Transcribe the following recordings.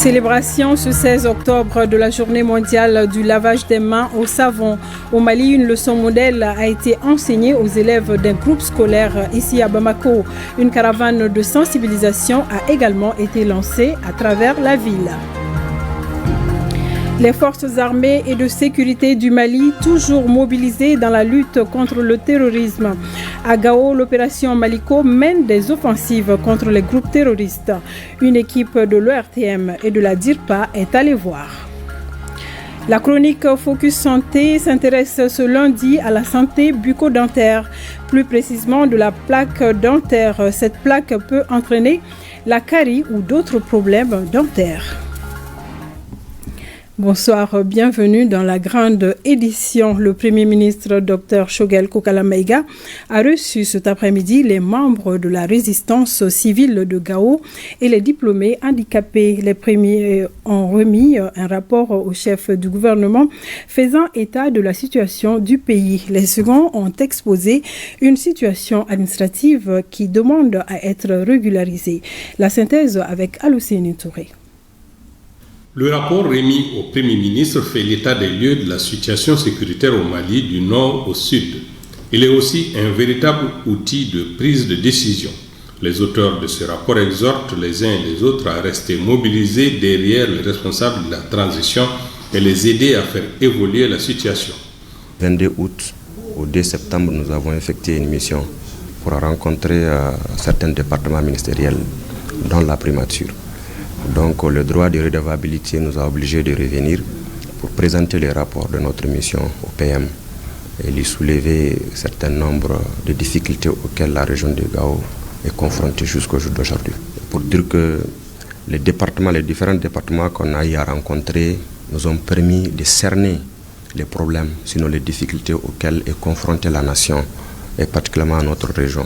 Célébration ce 16 octobre de la journée mondiale du lavage des mains au savon. Au Mali, une leçon modèle a été enseignée aux élèves d'un groupe scolaire ici à Bamako. Une caravane de sensibilisation a également été lancée à travers la ville. Les forces armées et de sécurité du Mali, toujours mobilisées dans la lutte contre le terrorisme. À Gao, l'opération Maliko mène des offensives contre les groupes terroristes. Une équipe de l'ERTM et de la DIRPA est allée voir. La chronique Focus Santé s'intéresse ce lundi à la santé bucco-dentaire, plus précisément de la plaque dentaire. Cette plaque peut entraîner la carie ou d'autres problèmes dentaires. Bonsoir, bienvenue dans la grande édition. Le Premier ministre Dr Choguel Kokala Maïga a reçu cet après-midi les membres de la résistance civile de Gao et les diplômés handicapés. Les premiers ont remis un rapport au chef du gouvernement faisant état de la situation du pays. Les seconds ont exposé une situation administrative qui demande à être régularisée. La synthèse avec Alousseni Touré. Le rapport remis au Premier ministre fait l'état des lieux de la situation sécuritaire au Mali du nord au sud. Il est aussi un véritable outil de prise de décision. Les auteurs de ce rapport exhortent les uns et les autres à rester mobilisés derrière les responsables de la transition et les aider à faire évoluer la situation. 22 août au 2 septembre, nous avons effectué une mission pour rencontrer certains départements ministériels, dont la primature. Donc le droit de redevabilité nous a obligés de revenir pour présenter les rapports de notre mission au PM et lui soulever un certain nombre de difficultés auxquelles la région de Gao est confrontée jusqu'au jour d'aujourd'hui. Pour dire que les différents départements qu'on a eu à rencontrer nous ont permis de cerner les problèmes, sinon les difficultés auxquelles est confrontée la nation et particulièrement notre région.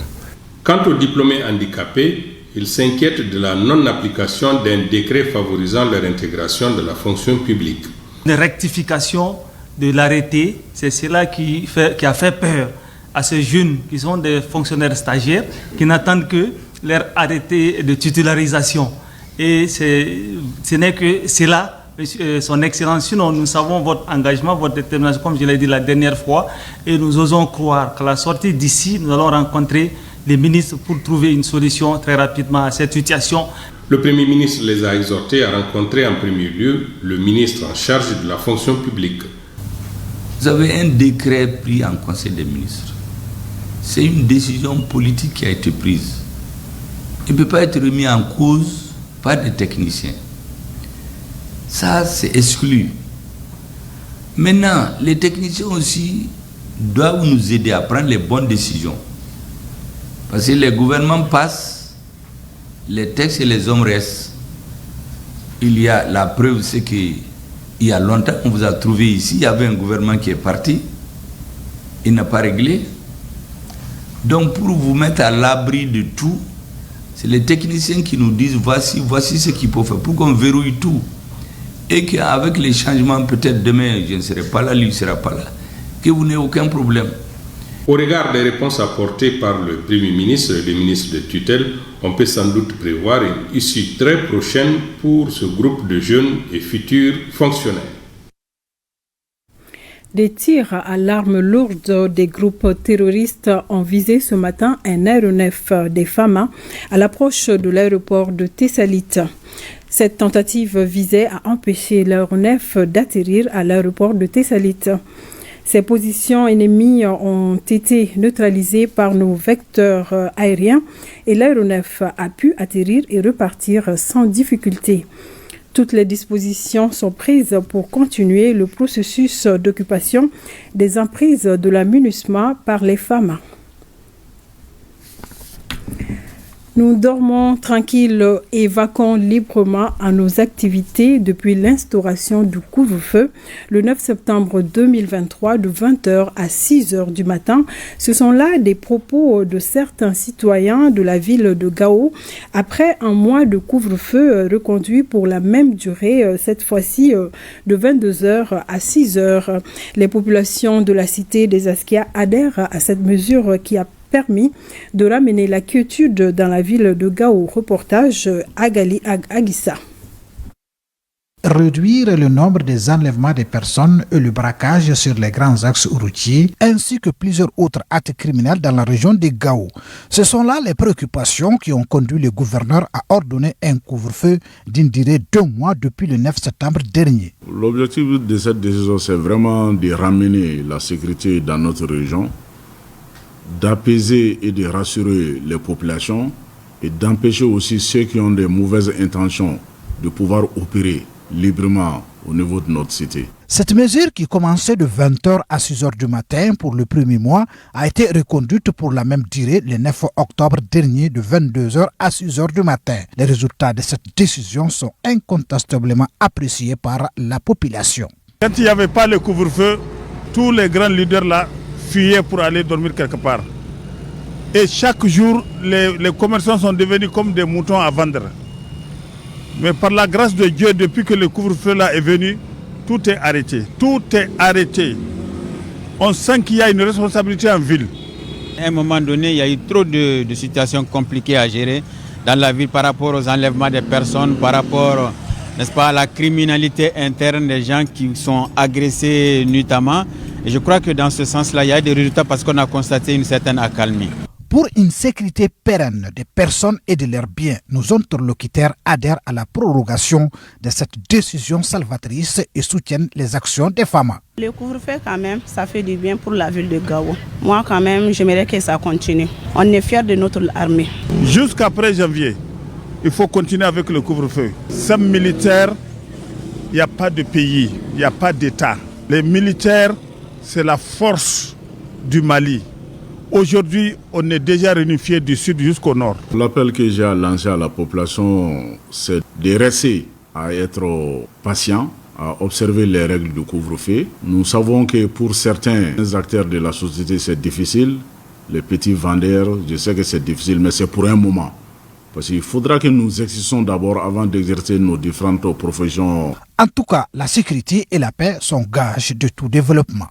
Quant aux diplômés handicapés, ils s'inquiètent de la non-application d'un décret favorisant leur intégration de la fonction publique. Une rectification de l'arrêté, c'est cela qui a fait peur à ces jeunes qui sont des fonctionnaires stagiaires, qui n'attendent que leur arrêté de titularisation. Et ce n'est que cela, son excellence. Sinon, nous savons votre engagement, votre détermination, comme je l'ai dit la dernière fois, et nous osons croire qu'à la sortie d'ici, nous allons rencontrer les ministres pour trouver une solution très rapidement à cette situation. Le Premier ministre les a exhortés à rencontrer en premier lieu le ministre en charge de la fonction publique. Vous avez un décret pris en Conseil des ministres. C'est une décision politique qui a été prise. Il ne peut pas être remis en cause par des techniciens. Ça, c'est exclu. Maintenant, les techniciens aussi doivent nous aider à prendre les bonnes décisions. Parce que les gouvernements passent, les textes et les hommes restent. Il y a la preuve, c'est qu'il y a longtemps, on vous a trouvé ici, il y avait un gouvernement qui est parti, il n'a pas réglé. Donc pour vous mettre à l'abri de tout, c'est les techniciens qui nous disent voici ce qu'il faut faire, pour qu'on verrouille tout. Et qu'avec les changements, peut-être demain, je ne serai pas là, lui ne sera pas là, que vous n'ayez aucun problème. Au regard des réponses apportées par le Premier ministre et le ministre de tutelle, on peut sans doute prévoir une issue très prochaine pour ce groupe de jeunes et futurs fonctionnaires. Des tirs à l'arme lourde des groupes terroristes ont visé ce matin un aéronef des FAMA à l'approche de l'aéroport de Tessalit. Cette tentative visait à empêcher l'aéronef d'atterrir à l'aéroport de Tessalit. Ces positions ennemies ont été neutralisées par nos vecteurs aériens et l'aéronef a pu atterrir et repartir sans difficulté. Toutes les dispositions sont prises pour continuer le processus d'occupation des emprises de la MINUSMA par les FAMA. Nous dormons tranquilles et vaquons librement à nos activités depuis l'instauration du couvre-feu le 9 septembre 2023 de 20h à 6h du matin. Ce sont là des propos de certains citoyens de la ville de Gao après un mois de couvre-feu reconduit pour la même durée, cette fois-ci de 22h à 6h. Les populations de la cité des Askia adhèrent à cette mesure qui a permis de ramener la quiétude dans la ville de Gao. Reportage Agali Agissa. réduire le nombre des enlèvements des personnes et le braquage sur les grands axes routiers, ainsi que plusieurs autres actes criminels dans la région de Gao. Ce sont là les préoccupations qui ont conduit le gouverneur à ordonner un couvre-feu d'une durée de 2 mois depuis le 9 septembre dernier. L'objectif de cette décision, c'est vraiment de ramener la sécurité dans notre région, d'apaiser et de rassurer les populations et d'empêcher aussi ceux qui ont des mauvaises intentions de pouvoir opérer librement au niveau de notre cité. Cette mesure qui commençait de 20h à 6h du matin pour le premier mois a été reconduite pour la même durée le 9 octobre dernier de 22h à 6h du matin. Les résultats de cette décision sont incontestablement appréciés par la population. Quand il n'y avait pas le couvre-feu, tous les grands leaders là fuyaient pour aller dormir quelque part. Et chaque jour, les commerçants sont devenus comme des moutons à vendre. Mais par la grâce de Dieu, depuis que le couvre-feu là est venu, tout est arrêté. Tout est arrêté. On sent qu'il y a une responsabilité en ville. À un moment donné, il y a eu trop de situations compliquées à gérer dans la ville par rapport aux enlèvements des personnes, par rapport, n'est-ce pas, à la criminalité interne des gens qui sont agressés nuitamment. Et je crois que dans ce sens-là, il y a des résultats parce qu'on a constaté une certaine accalmie. Pour une sécurité pérenne des personnes et de leurs biens, nos interlocuteurs adhèrent à la prorogation de cette décision salvatrice et soutiennent les actions des femmes. Le couvre-feu, quand même, ça fait du bien pour la ville de Gao. Moi, quand même, j'aimerais que ça continue. On est fiers de notre armée. Jusqu'après janvier, il faut continuer avec le couvre-feu. Sans militaires, il n'y a pas de pays, il n'y a pas d'État. Les militaires, c'est la force du Mali. Aujourd'hui, on est déjà réunifié du sud jusqu'au nord. L'appel que j'ai lancé à la population, c'est de rester à être patient, à observer les règles du couvre-feu. Nous savons que pour certains acteurs de la société, c'est difficile. Les petits vendeurs, je sais que c'est difficile, mais c'est pour un moment. Parce qu'il faudra que nous exercions d'abord avant d'exercer nos différentes professions. En tout cas, la sécurité et la paix sont gages de tout développement.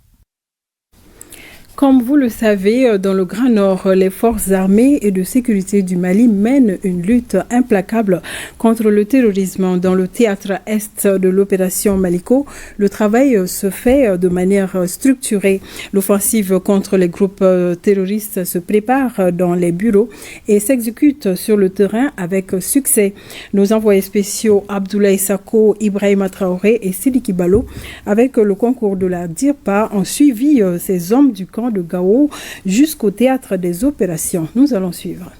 Comme vous le savez, dans le Grand Nord, les forces armées et de sécurité du Mali mènent une lutte implacable contre le terrorisme. Dans le théâtre est de l'opération Maliko, le travail se fait de manière structurée. L'offensive contre les groupes terroristes se prépare dans les bureaux et s'exécute sur le terrain avec succès. Nos envoyés spéciaux Abdoulaye Sako, Ibrahima Traoré et Sidiki Balo, avec le concours de la DIRPA, ont suivi ces hommes du camp de Gao jusqu'au théâtre des opérations. Nous allons suivre.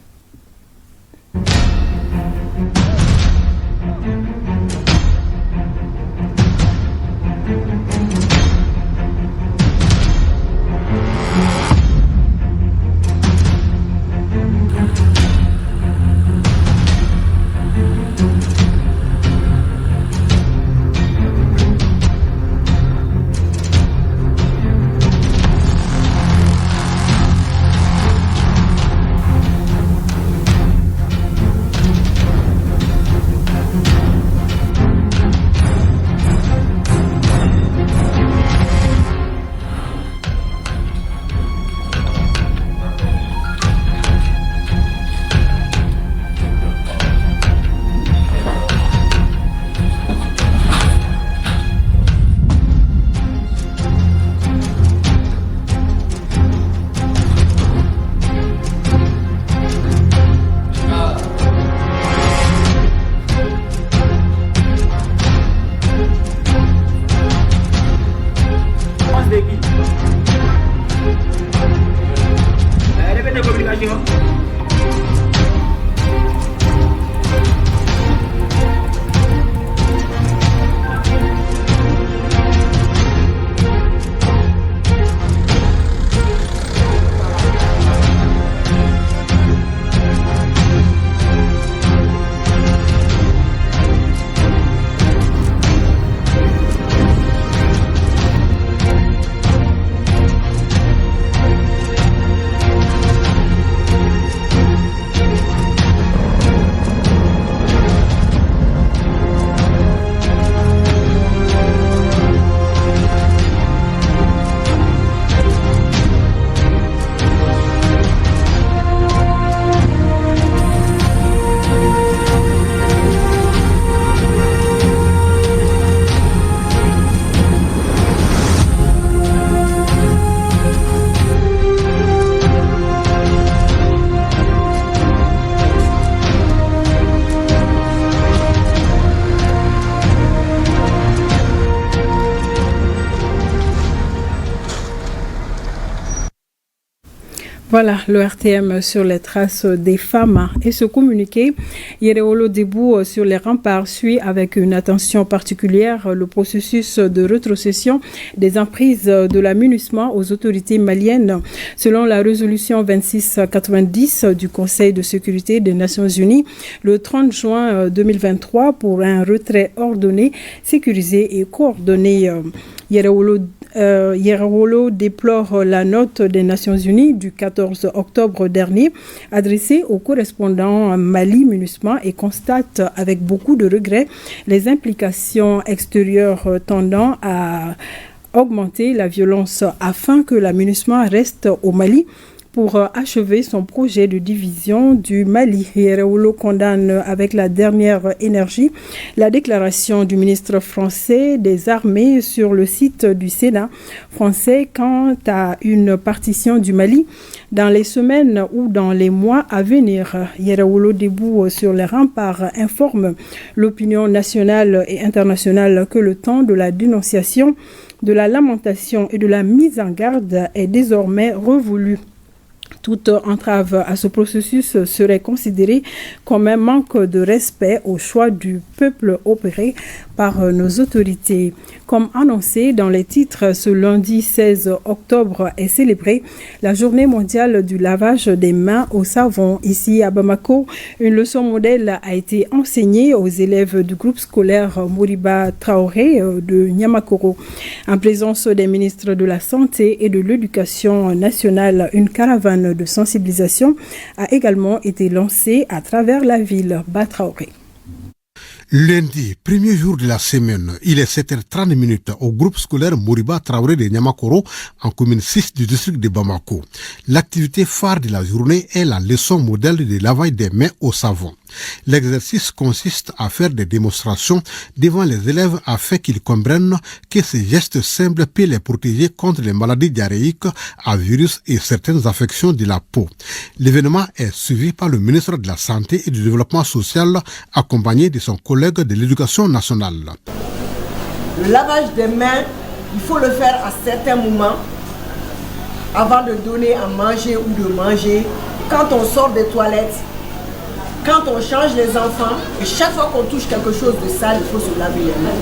Voilà, le RTM sur les traces des femmes. Et ce communiqué, Yereolo debout sur les remparts suit avec une attention particulière le processus de rétrocession des emprises de la MINUSMA aux autorités maliennes. Selon la résolution 2690 du Conseil de sécurité des Nations Unies, le 30 juin 2023, pour un retrait ordonné, sécurisé et coordonné, Yereolo déplore la note des Nations Unies du 14 octobre dernier adressée au correspondant Mali-MINUSMA et constate avec beaucoup de regrets les implications extérieures tendant à augmenter la violence afin que la MINUSMA reste au Mali pour achever son projet de division du Mali. Yereolo condamne avec la dernière énergie la déclaration du ministre français des Armées sur le site du Sénat français quant à une partition du Mali dans les semaines ou dans les mois à venir. Yereolo debout sur les remparts informe l'opinion nationale et internationale que le temps de la dénonciation, de la lamentation et de la mise en garde est désormais révolu. Toute entrave à ce processus serait considérée comme un manque de respect au choix du peuple opéré par nos autorités. Comme annoncé dans les titres, ce lundi 16 octobre est célébrée la journée mondiale du lavage des mains au savon. Ici à Bamako, une leçon modèle a été enseignée aux élèves du groupe scolaire Moriba Traoré de Niamakoro. En présence des ministres de la Santé et de l'Éducation nationale, une caravane de sensibilisation a également été lancée à travers la ville Batraoré. Lundi, premier jour de la semaine, il est 7h30 au groupe scolaire Moriba Traoré de Niamakoro en commune 6 du district de Bamako. L'activité phare de la journée est la leçon modèle de lavage des mains au savon. L'exercice consiste à faire des démonstrations devant les élèves afin qu'ils comprennent que ces gestes simples peuvent les protéger contre les maladies diarrhéiques à virus et certaines affections de la peau. L'événement est suivi par le ministre de la Santé et du Développement social accompagné de son collègue de l'Éducation nationale. Le lavage des mains, il faut le faire à certains moments avant de donner à manger ou de manger, quand on sort des toilettes, quand on change les enfants, et chaque fois qu'on touche quelque chose de sale, il faut se laver les mains.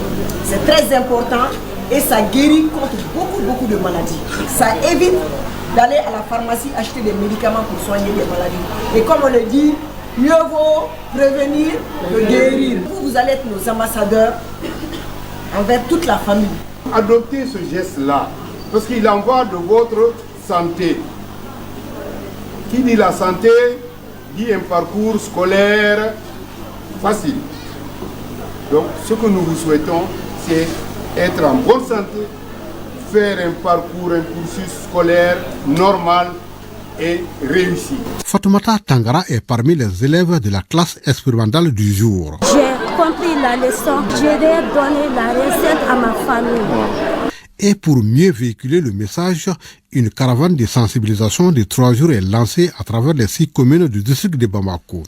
C'est très important et ça guérit contre beaucoup de maladies. Ça évite d'aller à la pharmacie acheter des médicaments pour soigner des maladies. Et comme on le dit, mieux vaut prévenir que guérir. Vous allez être nos ambassadeurs envers toute la famille. Adoptez ce geste-là, parce qu'il en va de votre santé. Qui dit la santé dit un parcours scolaire facile. Donc ce que nous vous souhaitons, c'est être en bonne santé, faire un parcours, un cursus scolaire normal et réussi. Fatoumata Tangara est parmi les élèves de la classe expérimentale du jour. J'ai compris la leçon, je vais donner la recette à ma famille. Et pour mieux véhiculer le message, une caravane de sensibilisation de 3 jours est lancée à travers les 6 communes du district de Bamako.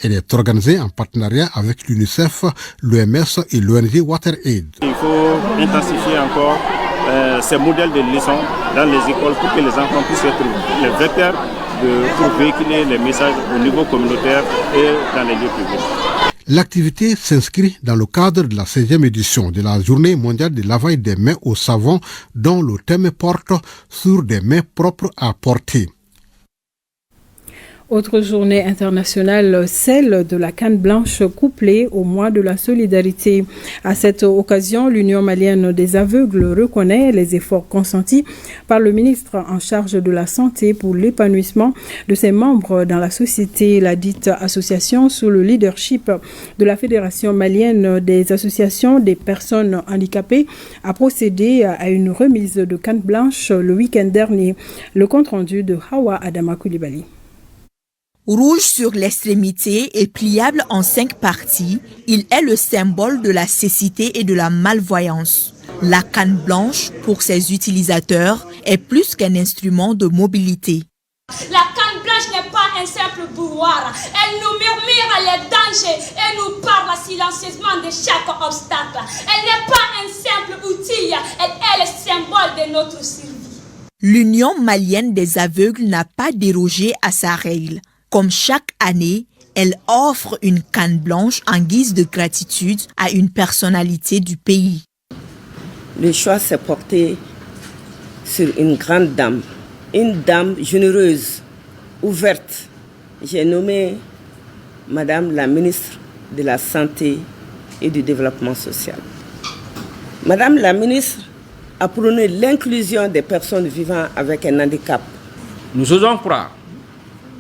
Elle est organisée en partenariat avec l'UNICEF, l'OMS et l'ONG WaterAid. Il faut intensifier encore ces modèles de leçons dans les écoles pour que les enfants puissent être les vecteurs pour véhiculer les messages au niveau communautaire et dans les lieux publics. L'activité s'inscrit dans le cadre de la 16e édition de la Journée mondiale de lavage des mains au savon, dont le thème porte sur des mains propres à porter. Autre journée internationale, celle de la canne blanche couplée au mois de la solidarité. À cette occasion, l'Union malienne des aveugles reconnaît les efforts consentis par le ministre en charge de la santé pour l'épanouissement de ses membres dans la société. La dite association, sous le leadership de la Fédération malienne des associations des personnes handicapées, a procédé à une remise de canne blanche le week-end dernier. Le compte-rendu de Hawa Adama Koulibaly. Rouge sur l'extrémité et pliable en 5 parties, il est le symbole de la cécité et de la malvoyance. La canne blanche, pour ses utilisateurs, est plus qu'un instrument de mobilité. La canne blanche n'est pas un simple bouilloire. Elle nous murmure les dangers et nous parle silencieusement de chaque obstacle. Elle n'est pas un simple outil, elle est le symbole de notre survie. L'Union malienne des aveugles n'a pas dérogé à sa règle. Comme chaque année, elle offre une canne blanche en guise de gratitude à une personnalité du pays. Le choix s'est porté sur une grande dame, une dame généreuse, ouverte. J'ai nommé Madame la ministre de la Santé et du Développement social. Madame la ministre a prôné l'inclusion des personnes vivant avec un handicap. Nous osons croire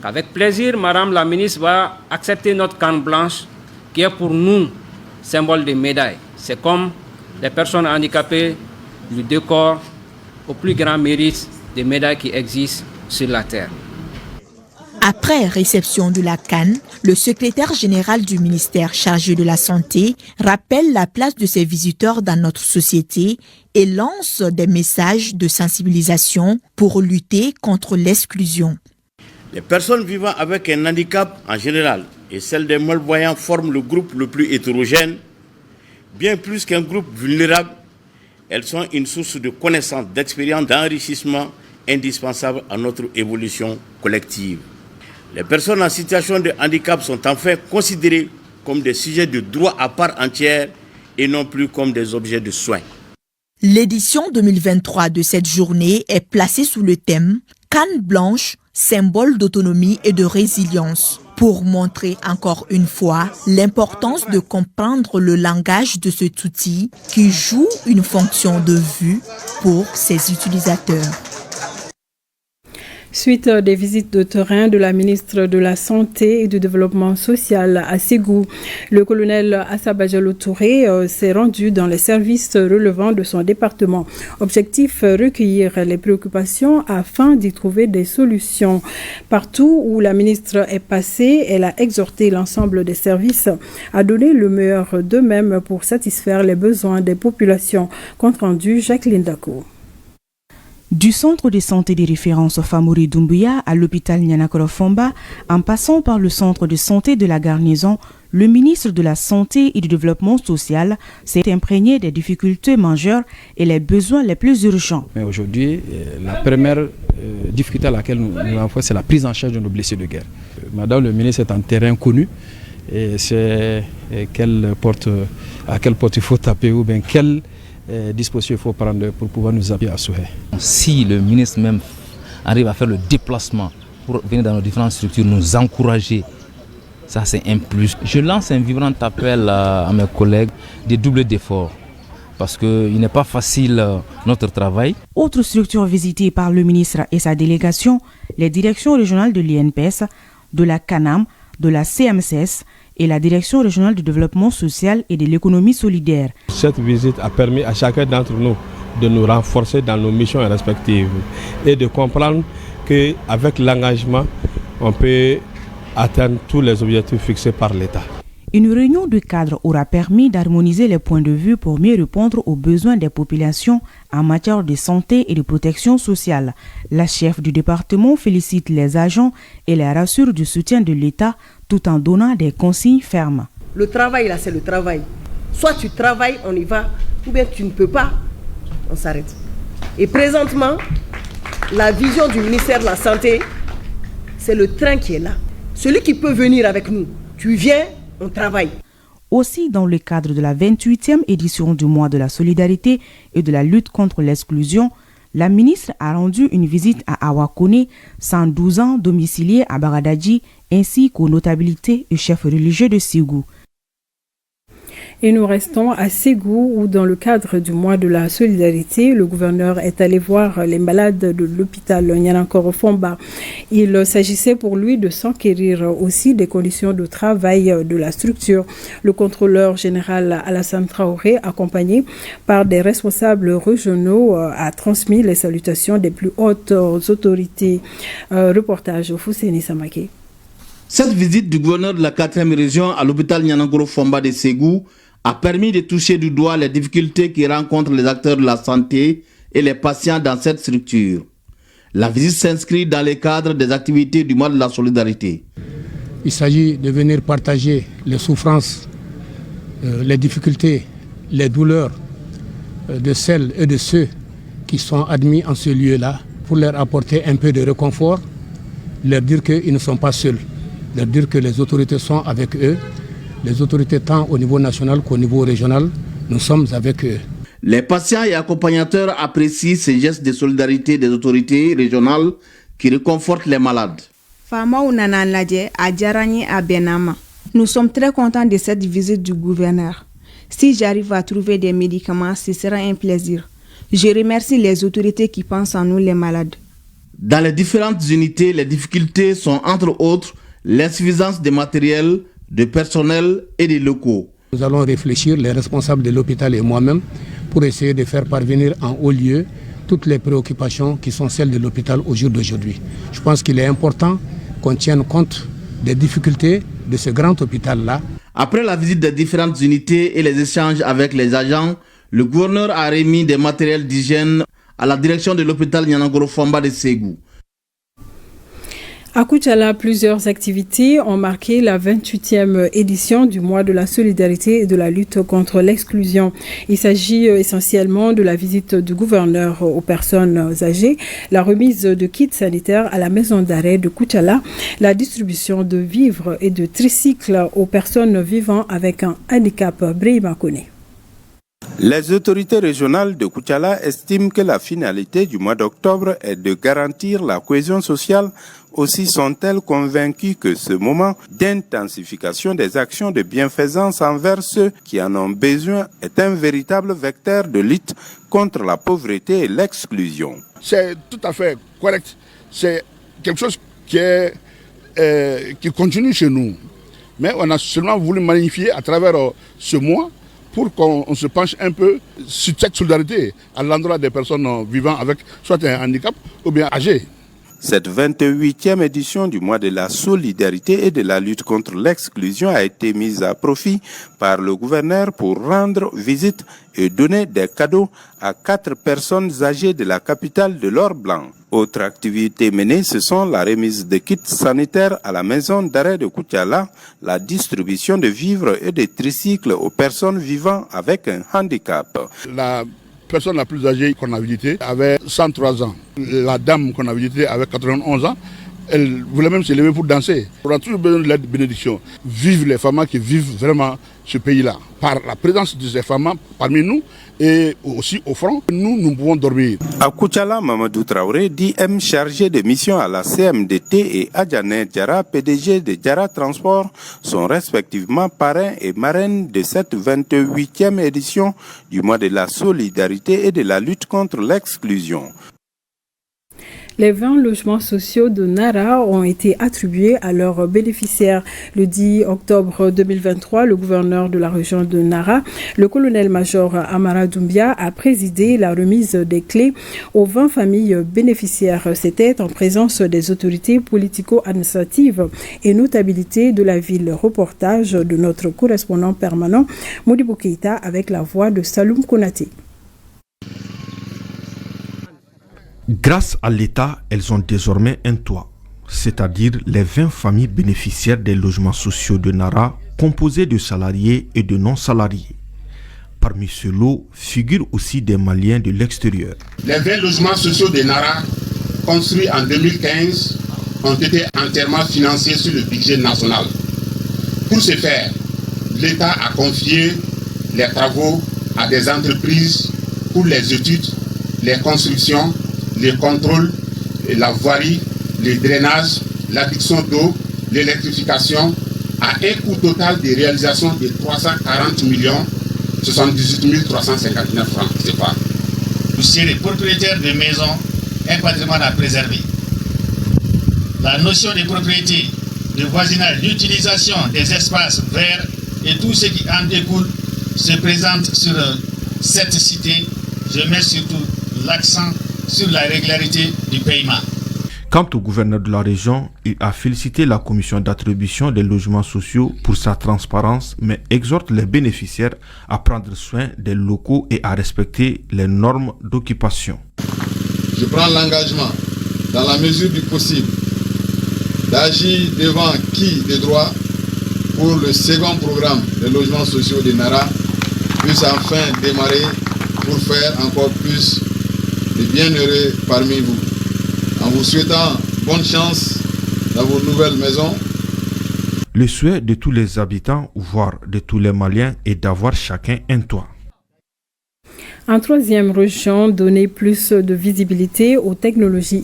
qu'avec plaisir, Madame la ministre va accepter notre canne blanche qui est pour nous symbole de médaille. C'est comme les personnes handicapées lui décorent au plus grand mérite des médailles qui existent sur la terre. Après réception de la canne, le secrétaire général du ministère chargé de la Santé rappelle la place de ces visiteurs dans notre société et lance des messages de sensibilisation pour lutter contre l'exclusion. Les personnes vivant avec un handicap en général et celles des malvoyants forment le groupe le plus hétérogène. Bien plus qu'un groupe vulnérable, elles sont une source de connaissances, d'expériences, d'enrichissement indispensables à notre évolution collective. Les personnes en situation de handicap sont enfin considérées comme des sujets de droit à part entière et non plus comme des objets de soins. L'édition 2023 de cette journée est placée sous le thème « Canne blanche, symbole d'autonomie et de résilience » pour montrer encore une fois l'importance de comprendre le langage de cet outil qui joue une fonction de vue pour ses utilisateurs. Suite des visites de terrain de la ministre de la Santé et du Développement social à Ségou, le colonel Assaba Diallo Touré s'est rendu dans les services relevant de son département. Objectif, recueillir les préoccupations afin d'y trouver des solutions. Partout où la ministre est passée, elle a exhorté l'ensemble des services à donner le meilleur d'eux-mêmes pour satisfaire les besoins des populations. Compte rendu, Jacqueline Dako. Du centre de santé de référence Famori Doumbouya à l'hôpital Nianakoro-Fomba, en passant par le centre de santé de la garnison, le ministre de la Santé et du Développement social s'est imprégné des difficultés majeures et les besoins les plus urgents. Mais aujourd'hui, la première difficulté à laquelle nous avons fait, c'est la prise en charge de nos blessés de guerre. Madame le ministre est en terrain connu et c'est à quelle porte il faut taper ou bien quelle dispositions il faut prendre pour pouvoir nous appuyer à Souhé. Si le ministre même arrive à faire le déplacement pour venir dans nos différentes structures, nous encourager, ça c'est un plus. Je lance un vibrant appel à mes collègues de doubler d'efforts parce qu'il n'est pas facile notre travail. Autre structure visitée par le ministre et sa délégation, les directions régionales de l'INPS, de la CANAM, de la CMCS et la Direction régionale du développement social et de l'économie solidaire. Cette visite a permis à chacun d'entre nous de nous renforcer dans nos missions respectives et de comprendre qu'avec l'engagement, on peut atteindre tous les objectifs fixés par l'État. Une réunion de cadre aura permis d'harmoniser les points de vue pour mieux répondre aux besoins des populations en matière de santé et de protection sociale. La chef du département félicite les agents et les rassure du soutien de l'État tout en donnant des consignes fermes. Le travail là, c'est le travail. Soit tu travailles, on y va, ou bien tu ne peux pas, on s'arrête. Et présentement, la vision du ministère de la Santé, c'est le train qui est là. Celui qui peut venir avec nous, tu viens, on travaille. Aussi, dans le cadre de la 28e édition du mois de la solidarité et de la lutte contre l'exclusion, la ministre a rendu une visite à Awakone, 112 ans domicilié à Baradadji, ainsi qu'aux notabilités et chefs religieux de Ségou. Et nous restons à Ségou où dans le cadre du mois de la solidarité, le gouverneur est allé voir les malades de l'hôpital Nianakoro-Fomba. Il s'agissait pour lui de s'enquérir aussi des conditions de travail de la structure. Le contrôleur général Alassane Traoré, accompagné par des responsables régionaux, a transmis les salutations des plus hautes autorités. Reportage au Fousseni Samake. Cette visite du gouverneur de la 4e région à l'hôpital Nianakoro-Fomba de Ségou a permis de toucher du doigt les difficultés que rencontrent les acteurs de la santé et les patients dans cette structure. La visite s'inscrit dans le cadre des activités du mois de la solidarité. Il s'agit de venir partager les souffrances, les difficultés, les douleurs de celles et de ceux qui sont admis en ce lieu-là pour leur apporter un peu de réconfort, leur dire qu'ils ne sont pas seuls, leur dire que les autorités sont avec eux, les autorités tant au niveau national qu'au niveau régional, nous sommes avec eux. Les patients et accompagnateurs apprécient ces gestes de solidarité des autorités régionales qui réconfortent les malades. Nous sommes très contents de cette visite du gouverneur. Si j'arrive à trouver des médicaments, ce sera un plaisir. Je remercie les autorités qui pensent en nous les malades. Dans les différentes unités, les difficultés sont entre autres l'insuffisance de matériel, de personnel et de locaux. Nous allons réfléchir, les responsables de l'hôpital et moi-même, pour essayer de faire parvenir en haut lieu toutes les préoccupations qui sont celles de l'hôpital au jour d'aujourd'hui. Je pense qu'il est important qu'on tienne compte des difficultés de ce grand hôpital-là. Après la visite des différentes unités et les échanges avec les agents, le gouverneur a remis des matériels d'hygiène à la direction de l'hôpital Nianangoro Fomba de Ségou. À Koutiala, plusieurs activités ont marqué la 28e édition du mois de la solidarité et de la lutte contre l'exclusion. Il s'agit essentiellement de la visite du gouverneur aux personnes âgées, la remise de kits sanitaires à la maison d'arrêt de Koutiala, la distribution de vivres et de tricycles aux personnes vivant avec un handicap. Brahima Kone. Les autorités régionales de Koutiala estiment que la finalité du mois d'octobre est de garantir la cohésion sociale. Aussi sont-elles convaincues que ce moment d'intensification des actions de bienfaisance envers ceux qui en ont besoin est un véritable vecteur de lutte contre la pauvreté et l'exclusion. C'est tout à fait correct. C'est quelque chose qui continue chez nous. Mais on a seulement voulu magnifier à travers ce mois pour qu'on se penche un peu sur cette solidarité à l'endroit des personnes vivant avec soit un handicap ou bien âgées. Cette 28e édition du mois de la solidarité et de la lutte contre l'exclusion a été mise à profit par le gouverneur pour rendre visite et donner des cadeaux à 4 personnes âgées de la capitale de l'Or-Blanc. Autres activités menées, ce sont la remise de kits sanitaires à la maison d'arrêt de Koutiala, la distribution de vivres et de tricycles aux personnes vivant avec un handicap. La personne la plus âgée qu'on a visitée avait 103 ans. La dame qu'on a visitée avait 91 ans. Elle voulait même se lever pour danser. On a toujours besoin de l'aide de bénédiction. Vive les femmes qui vivent vraiment ce pays-là. Par la présence de ces femmes parmi nous et aussi au front, nous pouvons dormir. À Koutiala, Mamadou Traoré, DM chargé de mission à la CMDT, et Adjané Diara, PDG de Diara Transport, sont respectivement parrains et marraines de cette 28e édition du mois de la solidarité et de la lutte contre l'exclusion. Les 20 logements sociaux de Nara ont été attribués à leurs bénéficiaires. Le 10 octobre 2023, le gouverneur de la région de Nara, le colonel-major Amara Doumbia, a présidé la remise des clés aux 20 familles bénéficiaires. C'était en présence des autorités politico-administratives et notabilités de la ville. Reportage de notre correspondant permanent, Modibo Keita, avec la voix de Saloum Konaté. Grâce à l'État, elles ont désormais un toit, c'est-à-dire les 20 familles bénéficiaires des logements sociaux de Nara, composés de salariés et de non-salariés. Parmi ce lot figurent aussi des Maliens de l'extérieur. Les 20 logements sociaux de Nara, construits en 2015, ont été entièrement financés sur le budget national. Pour ce faire, l'État a confié les travaux à des entreprises pour les études, les constructions, les contrôles, la voirie, le drainage, l'adduction d'eau, l'électrification, à un coût total de réalisation de 340 78 359 francs. C'est pas. Vous serez propriétaire de maisons, un patrimoine à préserver. La notion de propriété, de voisinage, d'utilisation des espaces verts et tout ce qui en découle se présente sur cette cité. Je mets surtout l'accent sur la régularité du paiement. Quant au gouverneur de la région, il a félicité la commission d'attribution des logements sociaux pour sa transparence, mais exhorte les bénéficiaires à prendre soin des locaux et à respecter les normes d'occupation. Je prends l'engagement, dans la mesure du possible, d'agir devant qui de droit pour le second programme des logements sociaux de Nara puisse enfin démarrer pour faire encore plus de bienheureux parmi vous. vous souhaitant bonne chance dans vos nouvelles maisons. Le souhait de tous les habitants, voire de tous les Maliens, est d'avoir chacun un toit. En troisième région, donner plus de visibilité aux technologies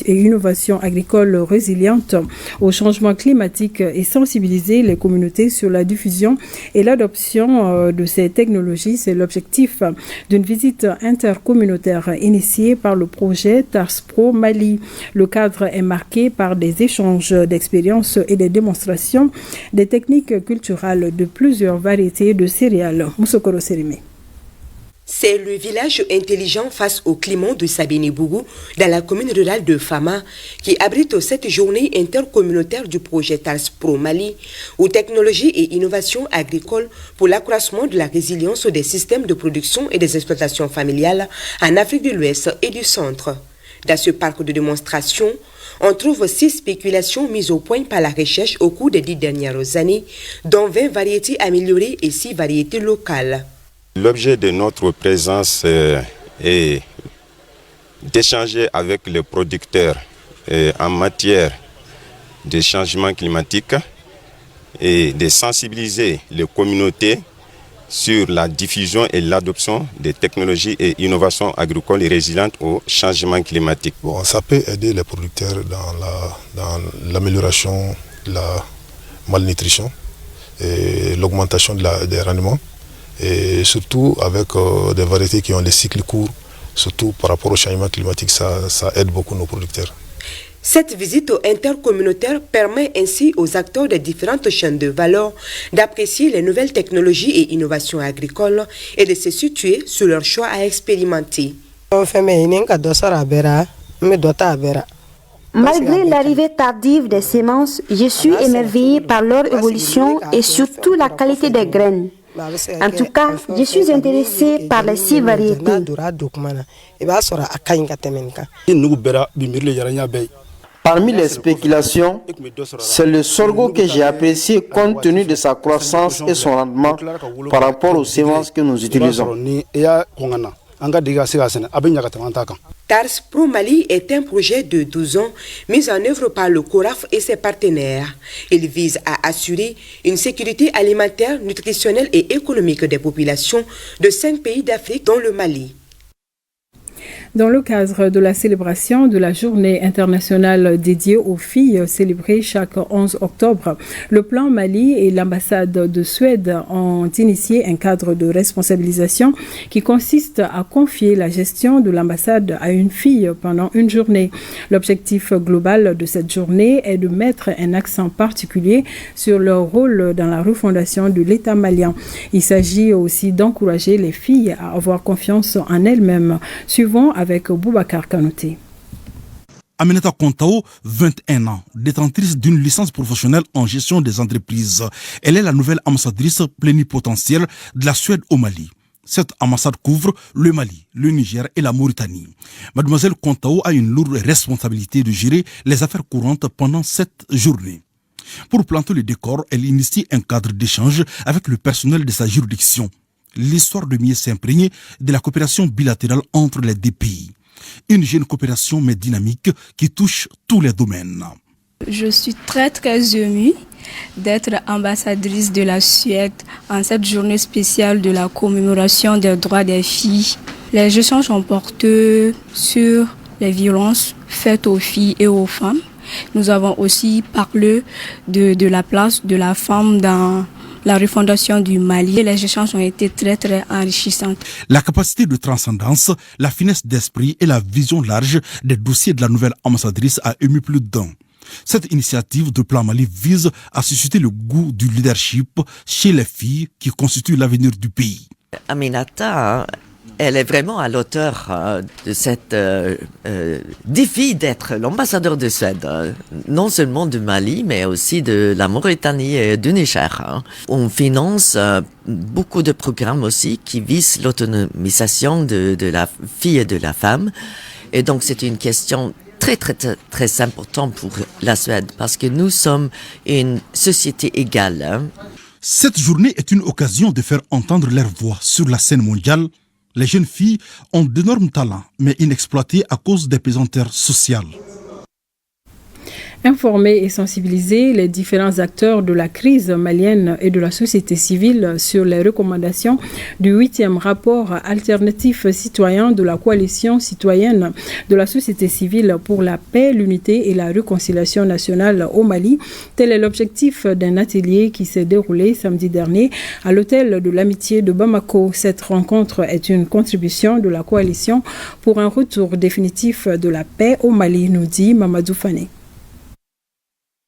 et innovations agricoles résilientes au changement climatique et sensibiliser les communautés sur la diffusion et l'adoption de ces technologies. C'est l'objectif d'une visite intercommunautaire initiée par le projet TARS Pro Mali. Le cadre est marqué par des échanges d'expériences et des démonstrations des techniques culturelles de plusieurs variétés de céréales. Moussokoro Sérimé. C'est le village intelligent face au climat de Sabini-Bougou, dans la commune rurale de Fama, qui abrite cette journée intercommunautaire du projet TARS Pro Mali, aux technologies et innovations agricoles pour l'accroissement de la résilience des systèmes de production et des exploitations familiales en Afrique de l'Ouest et du Centre. Dans ce parc de démonstration, on trouve 6 spéculations mises au point par la recherche au cours des 10 dernières années, dont 20 variétés améliorées et 6 variétés locales. L'objet de notre présence est d'échanger avec les producteurs en matière de changement climatique et de sensibiliser les communautés sur la diffusion et l'adoption des technologies et innovations agricoles résilientes au changement climatique. Bon, ça peut aider les producteurs dans l'amélioration de la malnutrition et l'augmentation des rendements. Et surtout avec des variétés qui ont des cycles courts, surtout par rapport au changement climatique, ça aide beaucoup nos producteurs. Cette visite intercommunautaire permet ainsi aux acteurs des différentes chaînes de valeur d'apprécier les nouvelles technologies et innovations agricoles et de se situer sur leur choix à expérimenter. Malgré l'arrivée tardive des semences, je suis émerveillée par leur évolution et surtout la qualité des graines. En tout cas, je suis intéressée par les 6 variétés. Parmi les spéculations, c'est le sorgho que j'ai apprécié compte tenu de sa croissance et son rendement par rapport aux semences que nous utilisons. TARS Pro Mali est un projet de 12 ans mis en œuvre par le CORAF et ses partenaires. Il vise à assurer une sécurité alimentaire, nutritionnelle et économique des populations de 5 pays d'Afrique, dont le Mali. Dans le cadre de la célébration de la journée internationale dédiée aux filles célébrée chaque 11 octobre, le Plan Mali et l'ambassade de Suède ont initié un cadre de responsabilisation qui consiste à confier la gestion de l'ambassade à une fille pendant une journée. L'objectif global de cette journée est de mettre un accent particulier sur leur rôle dans la refondation de l'État malien. Il s'agit aussi d'encourager les filles à avoir confiance en elles-mêmes. Suivons avec Boubacar Kanouté. Aminata Kontao, 21 ans, détentrice d'une licence professionnelle en gestion des entreprises. Elle est la nouvelle ambassadrice plénipotentiaire de la Suède au Mali. Cette ambassade couvre le Mali, le Niger et la Mauritanie. Mademoiselle Kontao a une lourde responsabilité de gérer les affaires courantes pendant cette journée. Pour planter le décor, elle initie un cadre d'échange avec le personnel de sa juridiction. L'histoire de mieux s'imprégner de la coopération bilatérale entre les 2 pays. Une jeune coopération mais dynamique qui touche tous les domaines. Je suis très émue d'être ambassadrice de la Suède en cette journée spéciale de la commémoration des droits des filles. Les échanges ont porté sur les violences faites aux filles et aux femmes. Nous avons aussi parlé de la place de la femme dans la refondation du Mali. Les échanges ont été très enrichissants. La capacité de transcendance, la finesse d'esprit et la vision large des dossiers de la nouvelle ambassadrice a ému plus d'un. Cette initiative de Plan Mali vise à susciter le goût du leadership chez les filles qui constituent l'avenir du pays. Aminata, elle est vraiment à l'auteur de cette défi d'être l'ambassadeur de Suède, non seulement du Mali, mais aussi de la Mauritanie et du Niger. On finance beaucoup de programmes aussi qui visent l'autonomisation de la fille et de la femme. Et donc c'est une question très importante pour la Suède, parce que nous sommes une société égale. Cette journée est une occasion de faire entendre leur voix sur la scène mondiale. Les jeunes filles ont d'énormes talents, mais inexploités à cause des pesanteurs sociales. informer et sensibiliser les différents acteurs de la crise malienne et de la société civile sur les recommandations du 8e rapport alternatif citoyen de la coalition citoyenne de la société civile pour la paix, l'unité et la réconciliation nationale au Mali. Tel est l'objectif d'un atelier qui s'est déroulé samedi dernier à l'hôtel de l'Amitié de Bamako. Cette rencontre est une contribution de la coalition pour un retour définitif de la paix au Mali, nous dit Mamadou Fane.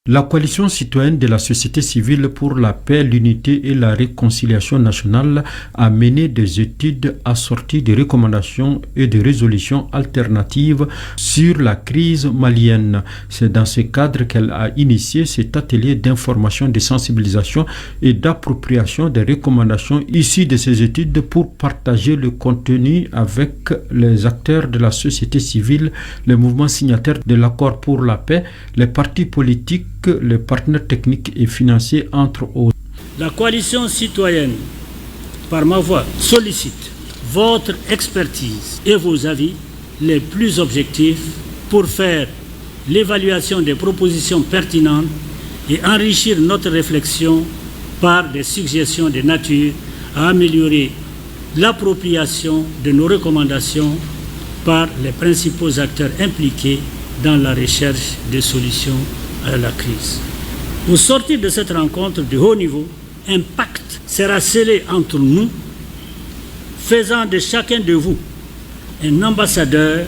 La coalition citoyenne de la société civile pour la paix, l'unité et la réconciliation nationale a mené des études assorties de recommandations et de résolutions alternatives sur la crise malienne. C'est dans ce cadre qu'elle a initié cet atelier d'information, de sensibilisation et d'appropriation des recommandations issues de ces études pour partager le contenu avec les acteurs de la société civile, les mouvements signataires de l'accord pour la paix, les partis politiques, les partenaires techniques et financiers, entre autres. La coalition citoyenne, par ma voix, sollicite votre expertise et vos avis les plus objectifs pour faire l'évaluation des propositions pertinentes et enrichir notre réflexion par des suggestions de nature à améliorer l'appropriation de nos recommandations par les principaux acteurs impliqués dans la recherche de solutions à la crise. Au sortir de cette rencontre de haut niveau, un pacte sera scellé entre nous, faisant de chacun de vous un ambassadeur.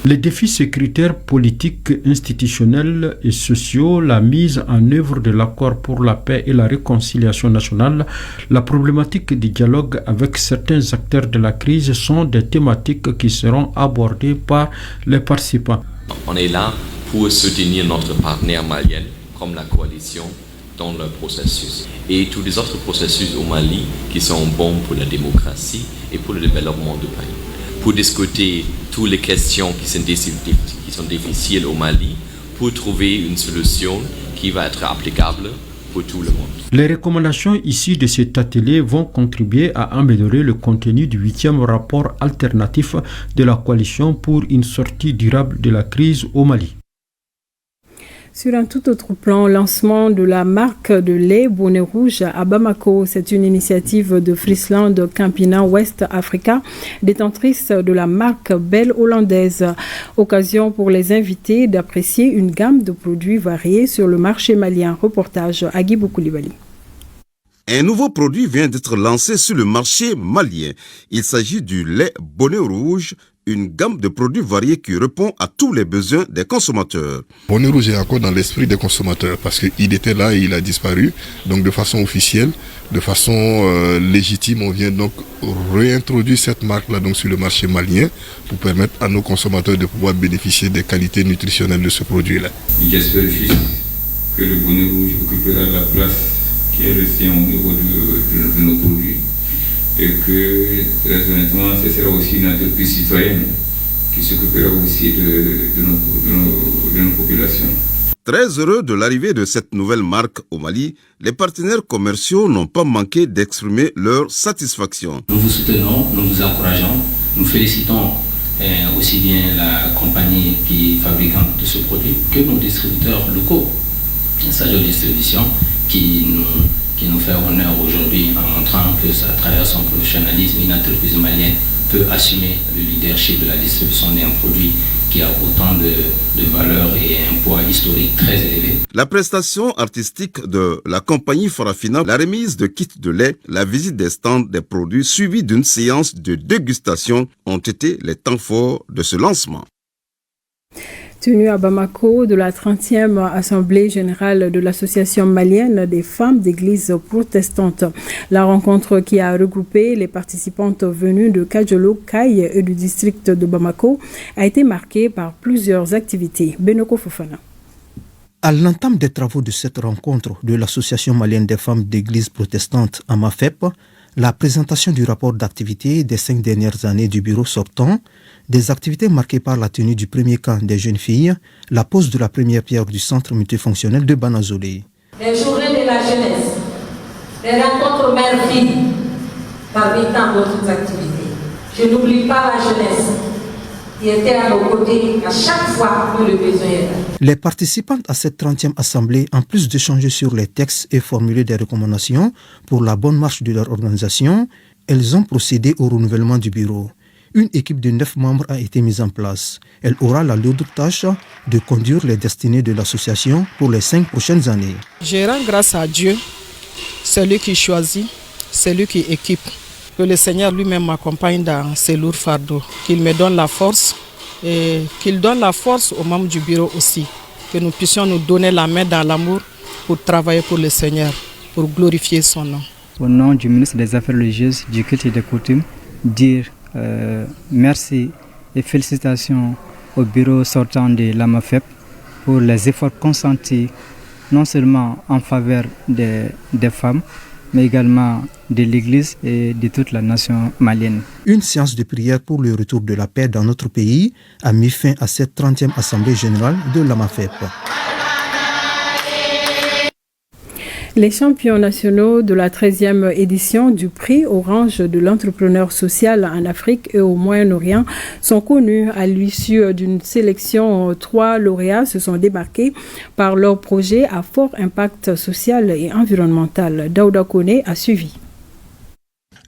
Les défis sécuritaires, politiques, institutionnels et sociaux, la mise en œuvre de l'accord pour la paix et la réconciliation nationale, la problématique du dialogue avec certains acteurs de la crise sont des thématiques qui seront abordées par les participants. On est là pour soutenir notre partenaire malien, comme la coalition, dans le processus. Et tous les autres processus au Mali qui sont bons pour la démocratie et pour le développement du pays. Pour discuter toutes les questions qui sont difficiles au Mali, pour trouver une solution qui va être applicable pour tout le monde. Les recommandations issues de cet atelier vont contribuer à améliorer le contenu du 8e rapport alternatif de la coalition pour une sortie durable de la crise au Mali. Sur un tout autre plan, lancement de la marque de lait Bonnet Rouge à Bamako. C'est une initiative de Friesland Campina West Africa, détentrice de la marque Belle Hollandaise. Occasion pour les invités d'apprécier une gamme de produits variés sur le marché malien. Reportage à Guy Koulibaly. Un nouveau produit vient d'être lancé sur le marché malien. Il s'agit du lait Bonnet Rouge, une gamme de produits variés qui répond à tous les besoins des consommateurs. Bonnet Rouge est encore dans l'esprit des consommateurs parce qu'il était là et il a disparu. Donc de façon officielle, de façon légitime, on vient donc réintroduire cette marque-là donc sur le marché malien pour permettre à nos consommateurs de pouvoir bénéficier des qualités nutritionnelles de ce produit-là. J'espère juste que le Bonnet Rouge occupera la place qui est restée au niveau de nos produits. Et que, très honnêtement, ce sera aussi une entreprise citoyenne qui s'occupera aussi de nos populations. Très heureux de l'arrivée de cette nouvelle marque au Mali, les partenaires commerciaux n'ont pas manqué d'exprimer leur satisfaction. Nous vous soutenons, nous vous encourageons, nous félicitons aussi bien la compagnie qui est fabricante de ce produit que nos distributeurs locaux, Sagio Distribution, qui nous fait honneur aujourd'hui en montrant que, à travers son professionnalisme, une entreprise malienne peut assumer le leadership de la distribution d'un produit qui a autant de valeur et un poids historique très élevé. La prestation artistique de la compagnie Farafina, la remise de kits de lait, la visite des stands des produits suivie d'une séance de dégustation ont été les temps forts de ce lancement. Tenue à Bamako de la 30e Assemblée générale de l'Association malienne des femmes d'église protestantes. La rencontre qui a regroupé les participantes venues de Kajolo, Kaye et du district de Bamako a été marquée par plusieurs activités. Benoko Fofana. À l'entame des travaux de cette rencontre de l'Association malienne des femmes d'église protestantes AMAFEP, la présentation du rapport d'activité des 5 dernières années du bureau sortant, des activités marquées par la tenue du premier camp des jeunes filles, la pose de la première pierre du centre multifonctionnel de Banazolé. Les journées de la jeunesse, les rencontres mère-fille, parmi tant d'autres activités. Je n'oublie pas la jeunesse, qui étaient à nos côtés à chaque fois que le besoin est là. Les participantes à cette 30e assemblée, en plus d'échanger sur les textes et formuler des recommandations pour la bonne marche de leur organisation, elles ont procédé au renouvellement du bureau. Une équipe de 9 membres a été mise en place. Elle aura la lourde tâche de conduire les destinées de l'association pour les 5 prochaines années. Je rends grâce à Dieu, c'est lui qui choisit, c'est lui qui équipe. Que le Seigneur lui-même m'accompagne dans ces lourds fardeaux, qu'il me donne la force et qu'il donne la force aux membres du bureau aussi, que nous puissions nous donner la main dans l'amour pour travailler pour le Seigneur, pour glorifier son nom. Au nom du ministre des Affaires religieuses, du culte et des coutumes, dire merci et félicitations au bureau sortant de l'AMAFEP pour les efforts consentis non seulement en faveur des femmes, mais également de l'Église et de toute la nation malienne. Une séance de prière pour le retour de la paix dans notre pays a mis fin à cette 30e Assemblée générale de l'AMAFEP. Les champions nationaux de la 13e édition du prix Orange de l'entrepreneur social en Afrique et au Moyen-Orient sont connus. À l'issue d'une sélection, 3 lauréats se sont démarqués par leur projet à fort impact social et environnemental. Daouda Kone a suivi.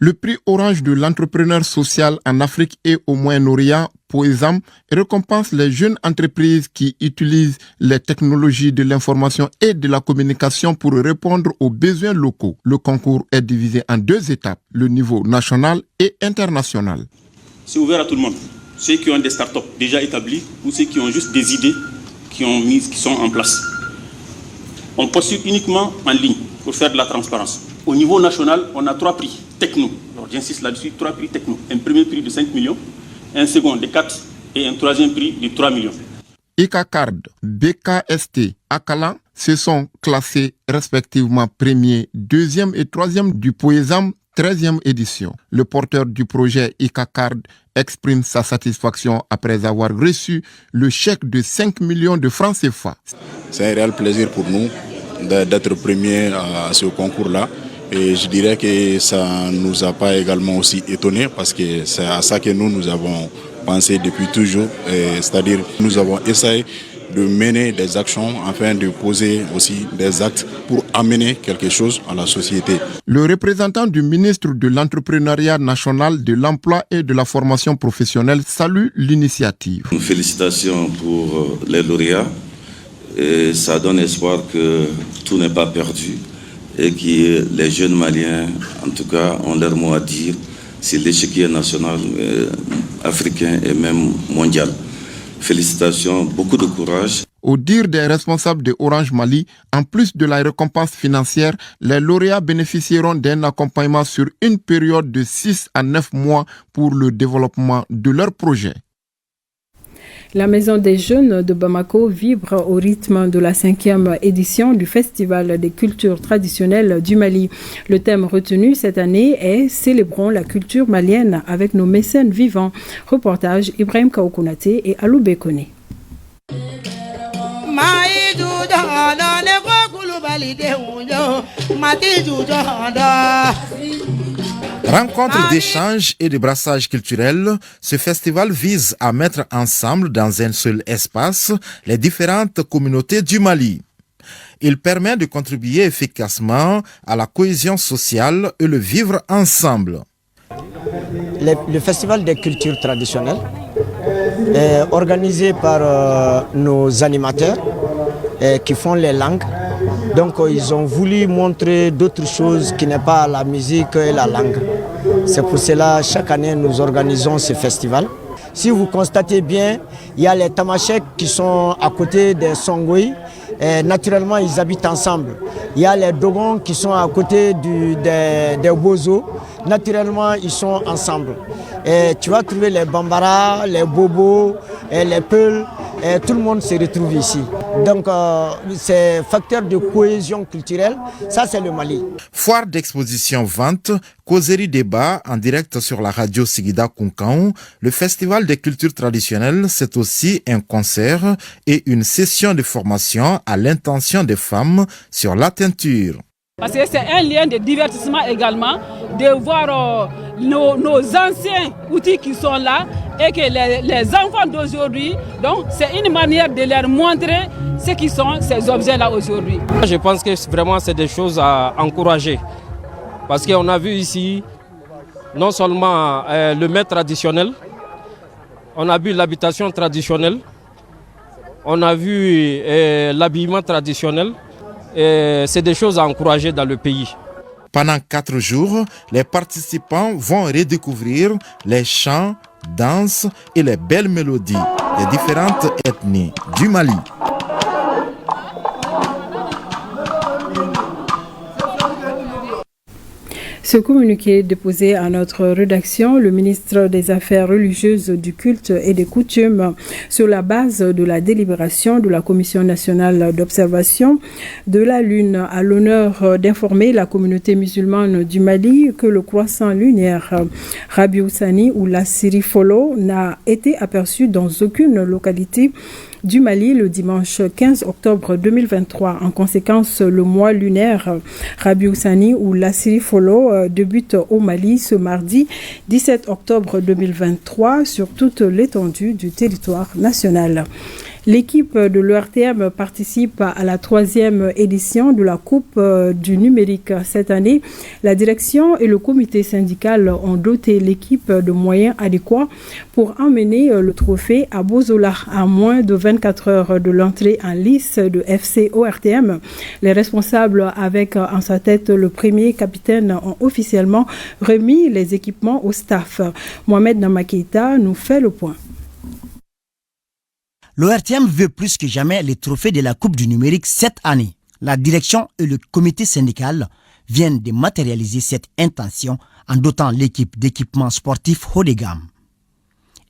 Le prix Orange de l'entrepreneur social en Afrique et au Moyen-Orient, POESAM, récompense les jeunes entreprises qui utilisent les technologies de l'information et de la communication pour répondre aux besoins locaux. Le concours est divisé en 2 étapes, le niveau national et international. C'est ouvert à tout le monde. Ceux qui ont des startups déjà établies ou ceux qui ont juste des idées qui sont en place. On postule uniquement en ligne pour faire de la transparence. Au niveau national, on a 3 prix techno. Alors j'insiste là-dessus, 3 prix techno. Un premier prix de 5 millions, un second de 4 et un troisième prix de 3 millions. ICACARD, BKST, Akala se sont classés respectivement premier, deuxième et troisième du POESAM 13e édition. Le porteur du projet ICACARD exprime sa satisfaction après avoir reçu le chèque de 5 millions de francs CFA. C'est un réel plaisir pour nous d'être premier à ce concours-là. Et je dirais que ça ne nous a pas également aussi étonnés parce que c'est à ça que nous avons pensé depuis toujours. C'est-à-dire nous avons essayé de mener des actions afin de poser aussi des actes pour amener quelque chose à la société. Le représentant du ministre de l'Entrepreneuriat national, de l'Emploi et de la formation professionnelle salue l'initiative. Félicitations pour les lauréats. Et ça donne espoir que tout n'est pas perdu et que les jeunes Maliens, en tout cas, ont leur mot à dire sur l'échiquier national, africain et même mondial. Félicitations, beaucoup de courage. Au dire des responsables de Orange Mali, en plus de la récompense financière, les lauréats bénéficieront d'un accompagnement sur une période de 6 à 9 mois pour le développement de leur projet. La Maison des Jeunes de Bamako vibre au rythme de la 5e édition du Festival des cultures traditionnelles du Mali. Le thème retenu cette année est « Célébrons la culture malienne avec nos mécènes vivants ». Reportage Ibrahim Kaoukounate et Alou Bekone. Rencontre d'échange et de brassage culturel, ce festival vise à mettre ensemble dans un seul espace les différentes communautés du Mali. Il permet de contribuer efficacement à la cohésion sociale et le vivre ensemble. Le festival des cultures traditionnelles est organisé par nos animateurs qui font les langues. Donc ils ont voulu montrer d'autres choses qui n'est pas la musique et la langue. C'est pour cela chaque année nous organisons ce festival. Si vous constatez bien, il y a les Tamashek qui sont à côté des Songoï. Naturellement, ils habitent ensemble. Il y a les Dogons qui sont à côté des Bozo. Naturellement, ils sont ensemble. Et tu vas trouver les Bambara, les Bobos, les Peuls. Tout le monde se retrouve ici. Donc, c'est facteur de cohésion culturelle. Ça, c'est le Mali. Foire d'exposition vente, causerie débat en direct sur la radio Sigida Kunkaon. Le festival des cultures traditionnelles, c'est aussi un concert et une session de formation à l'intention des femmes sur la teinture. Parce que c'est un lien de divertissement également, de voir nos anciens outils qui sont là et que les enfants d'aujourd'hui, donc c'est une manière de leur montrer ce qui sont ces objets-là aujourd'hui. Je pense que vraiment c'est des choses à encourager. Parce qu'on a vu ici non seulement le maître traditionnel, on a vu l'habitation traditionnelle, on a vu l'habillement traditionnel. C'est des choses à encourager dans le pays. Pendant 4 jours, les participants vont redécouvrir les chants, danses et les belles mélodies des différentes ethnies du Mali. Ce communiqué déposé à notre rédaction, le ministre des Affaires religieuses, du culte et des coutumes, sur la base de la délibération de la Commission nationale d'observation de la Lune, a l'honneur d'informer la communauté musulmane du Mali que le croissant lunaire Rabiou Sani ou la Sirifolo n'a été aperçu dans aucune localité du Mali le dimanche 15 octobre 2023. En conséquence, le mois lunaire Rabiou Sani ou la Sirifolo débute au Mali ce mardi 17 octobre 2023 sur toute l'étendue du territoire national. L'équipe de l'ERTM participe à la 3e édition de la Coupe du numérique. Cette année, la direction et le comité syndical ont doté l'équipe de moyens adéquats pour emmener le trophée à Bozola à moins de 24 heures de l'entrée en lice de FC ORTM. Les responsables, avec en sa tête le premier capitaine, ont officiellement remis les équipements au staff. Mohamed Namakeita nous fait le point. L'ORTM veut plus que jamais les trophées de la Coupe du numérique cette année. La direction et le comité syndical viennent de matérialiser cette intention en dotant l'équipe d'équipements sportifs haut de gamme.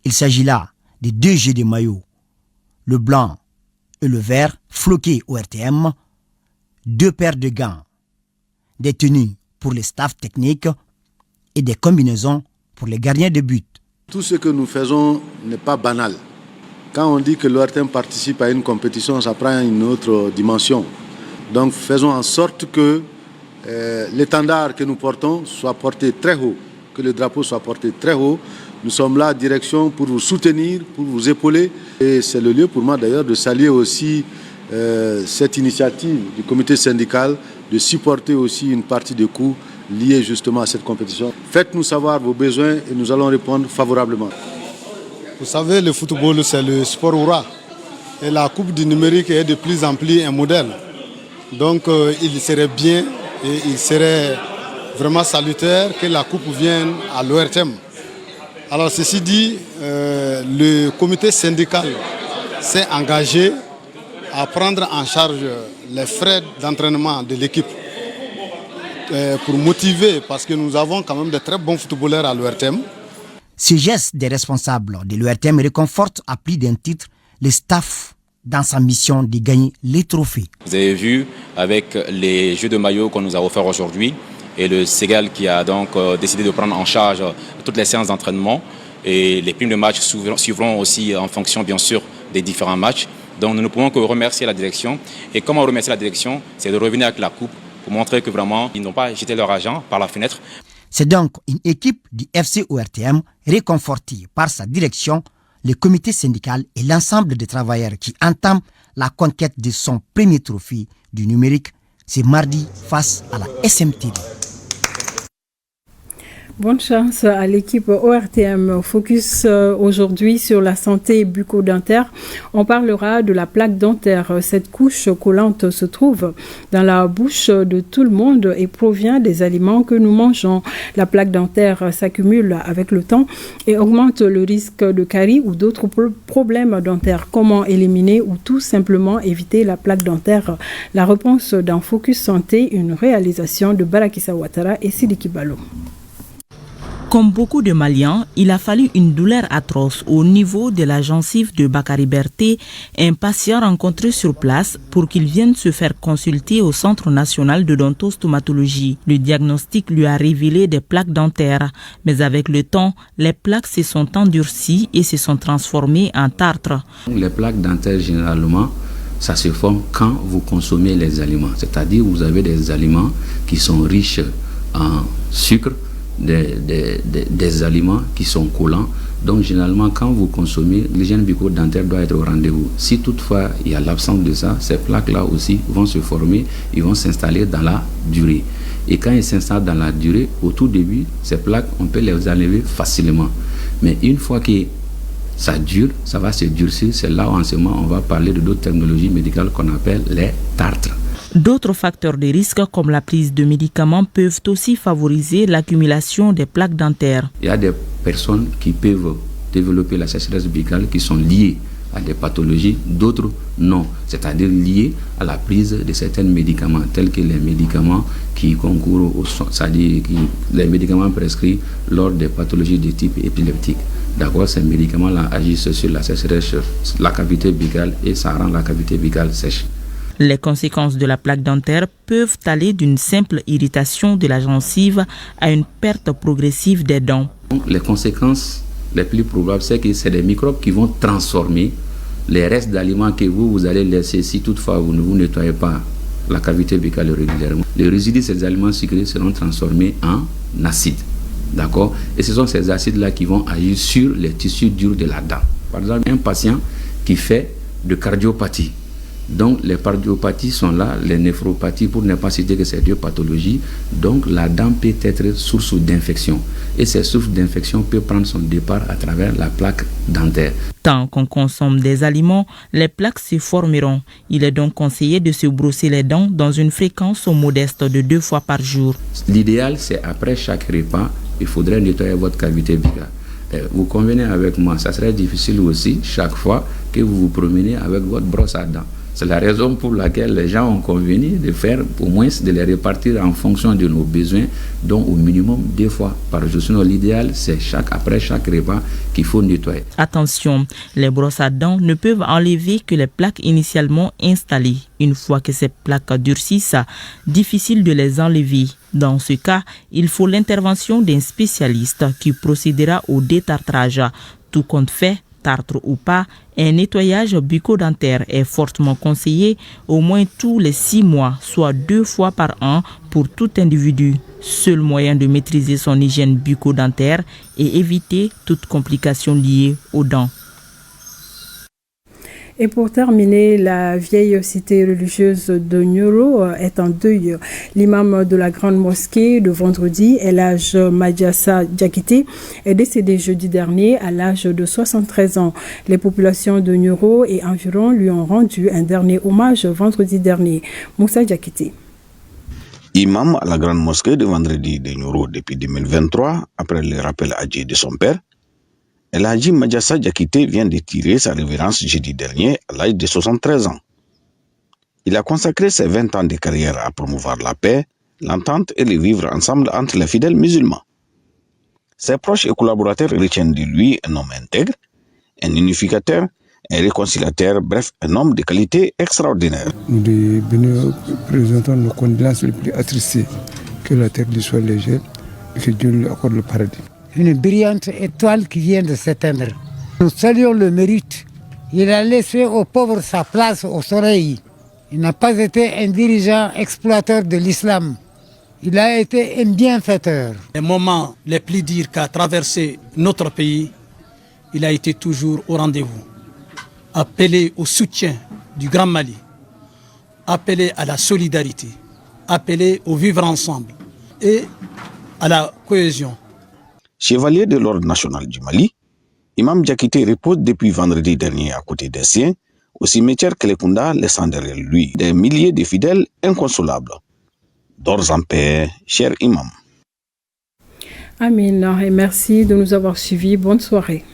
Il s'agit là de 2 jeux de maillots, le blanc et le vert floqués ORTM, 2 paires de gants, des tenues pour les staffs techniques et des combinaisons pour les gardiens de but. Tout ce que nous faisons n'est pas banal. Quand on dit que l'ORTM participe à une compétition, ça prend une autre dimension. Donc faisons en sorte que l'étendard que nous portons soit porté très haut, que le drapeau soit porté très haut. Nous sommes là, direction, pour vous soutenir, pour vous épauler. Et c'est le lieu pour moi d'ailleurs de saluer aussi cette initiative du comité syndical, de supporter aussi une partie des coûts liés justement à cette compétition. Faites-nous savoir vos besoins et nous allons répondre favorablement. Vous savez, le football, c'est le sport hurrah. Et la Coupe du numérique est de plus en plus un modèle. Donc, il serait bien et il serait vraiment salutaire que la Coupe vienne à l'ORTM. Alors, ceci dit, le comité syndical s'est engagé à prendre en charge les frais d'entraînement de l'équipe pour motiver, parce que nous avons quand même de très bons footballeurs à l'ORTM. Ce geste des responsables de l'ORTM réconforte à plus d'un titre le staff dans sa mission de gagner les trophées. Vous avez vu avec les jeux de maillot qu'on nous a offerts aujourd'hui et le Ségal qui a donc décidé de prendre en charge toutes les séances d'entraînement et les primes de match suivront aussi en fonction bien sûr des différents matchs. Donc nous ne pouvons que remercier la direction. Et comment remercier la direction? C'est de revenir avec la coupe pour montrer que vraiment ils n'ont pas jeté leur argent par la fenêtre. C'est donc une équipe du FC ORTM réconfortée par sa direction, le comité syndical et l'ensemble des travailleurs qui entament la conquête de son premier trophée du numérique ce mardi face à la SMTD. Bonne chance à l'équipe ORTM. Focus aujourd'hui sur la santé bucco-dentaire. On parlera de la plaque dentaire. Cette couche collante se trouve dans la bouche de tout le monde et provient des aliments que nous mangeons. La plaque dentaire s'accumule avec le temps et augmente le risque de caries ou d'autres problèmes dentaires. Comment éliminer ou tout simplement éviter la plaque dentaire? La réponse dans Focus Santé, une réalisation de Barakissa Ouattara et Sidiki Balo. Comme beaucoup de Maliens, il a fallu une douleur atroce au niveau de la gencive de Bakary Berté, un patient rencontré sur place pour qu'il vienne se faire consulter au Centre national de dentostomatologie. Le diagnostic lui a révélé des plaques dentaires, mais avec le temps, les plaques se sont endurcies et se sont transformées en tartre. Les plaques dentaires, généralement, ça se forme quand vous consommez les aliments, c'est-à-dire vous avez des aliments qui sont riches en sucre, des aliments qui sont collants. Donc généralement, quand vous consommez, l'hygiène bucco-dentaire doit être au rendez-vous. Si toutefois il y a l'absence de ça, ces plaques-là aussi vont se former, ils vont s'installer dans la durée. Et quand ils s'installent dans la durée, au tout début, ces plaques, on peut les enlever facilement. Mais une fois que ça dure, ça va se durcir, c'est là où en ce moment on va parler de d'autres technologies médicales qu'on appelle les tartres. D'autres facteurs de risque comme la prise de médicaments peuvent aussi favoriser l'accumulation des plaques dentaires. Il y a des personnes qui peuvent développer la sécheresse buccale qui sont liées à des pathologies, d'autres non, c'est-à-dire liées à la prise de certains médicaments tels que les médicaments qui concourent c'est-à-dire les médicaments prescrits lors des pathologies de type épileptique. D'accord, ces médicaments-là agissent sur la sécheresse, la cavité buccale et ça rend la cavité buccale sèche. Les conséquences de la plaque dentaire peuvent aller d'une simple irritation de la gencive à une perte progressive des dents. Donc, les conséquences les plus probables, c'est que c'est des microbes qui vont transformer les restes d'aliments que vous allez laisser si toutefois vous ne vous nettoyez pas la cavité buccale régulièrement. Les résidus de ces aliments sucrés seront transformés en acides. D'accord? Et ce sont ces acides-là qui vont agir sur les tissus durs de la dent. Par exemple, un patient qui fait de cardiopathie. Donc les cardiopathies sont là, les néphropathies, pour ne pas citer que ces deux pathologies. Donc la dent peut être source d'infection. Et ces sources d'infection peuvent prendre son départ à travers la plaque dentaire. Tant qu'on consomme des aliments, les plaques se formeront. Il est donc conseillé de se brosser les dents dans une fréquence modeste de 2 fois par jour. L'idéal, c'est après chaque repas, il faudrait nettoyer votre cavité buccale. Vous convenez avec moi, ça serait difficile aussi chaque fois que vous vous promenez avec votre brosse à dents. C'est la raison pour laquelle les gens ont convenu de faire au moins de les répartir en fonction de nos besoins, donc au minimum 2 fois par jour. Sinon, l'idéal, c'est après chaque repas qu'il faut nettoyer. Attention, les brosses à dents ne peuvent enlever que les plaques initialement installées. Une fois que ces plaques durcissent, difficile de les enlever. Dans ce cas, il faut l'intervention d'un spécialiste qui procédera au détartrage. Tout compte fait, tartre ou pas, un nettoyage bucco-dentaire est fortement conseillé au moins tous les 6 mois, soit 2 fois par an pour tout individu. Seul moyen de maîtriser son hygiène bucco-dentaire et éviter toute complication liée aux dents. Et pour terminer, la vieille cité religieuse de Nyoro est en deuil. L'imam de la grande mosquée de vendredi, El Hadj Madjassa Diakité, est décédé jeudi dernier à l'âge de 73 ans. Les populations de Nyoro et environ lui ont rendu un dernier hommage vendredi dernier. Moussa Diakité. Imam à la grande mosquée de vendredi de Nyoro depuis 2023, après le rappel âgé de son père, El Hadji Madjassa Diakité vient de tirer sa révérence jeudi dernier à l'âge de 73 ans. Il a consacré ses 20 ans de carrière à promouvoir la paix, l'entente et le vivre ensemble entre les fidèles musulmans. Ses proches et collaborateurs retiennent de lui un homme intègre, un unificateur, un réconciliateur, bref, un homme de qualité extraordinaire. Nous présentons nos condoléances les plus attristées, que la terre lui soit légère et que Dieu lui accorde le paradis. Une brillante étoile qui vient de s'éteindre. Nous saluons le mérite. Il a laissé aux pauvres sa place au soleil. Il n'a pas été un dirigeant exploiteur de l'islam. Il a été un bienfaiteur. Les moments les plus durs qu'a traversé notre pays, il a été toujours au rendez-vous. Appelé au soutien du Grand Mali, appelé à la solidarité, appelé au vivre ensemble et à la cohésion. Chevalier de l'Ordre national du Mali, Imam Diakité repose depuis vendredi dernier à côté des siens, au cimetière Kelekunda, laissant derrière lui des milliers de fidèles inconsolables. Dors en paix, cher Imam. Amin, et merci de nous avoir suivis. Bonne soirée.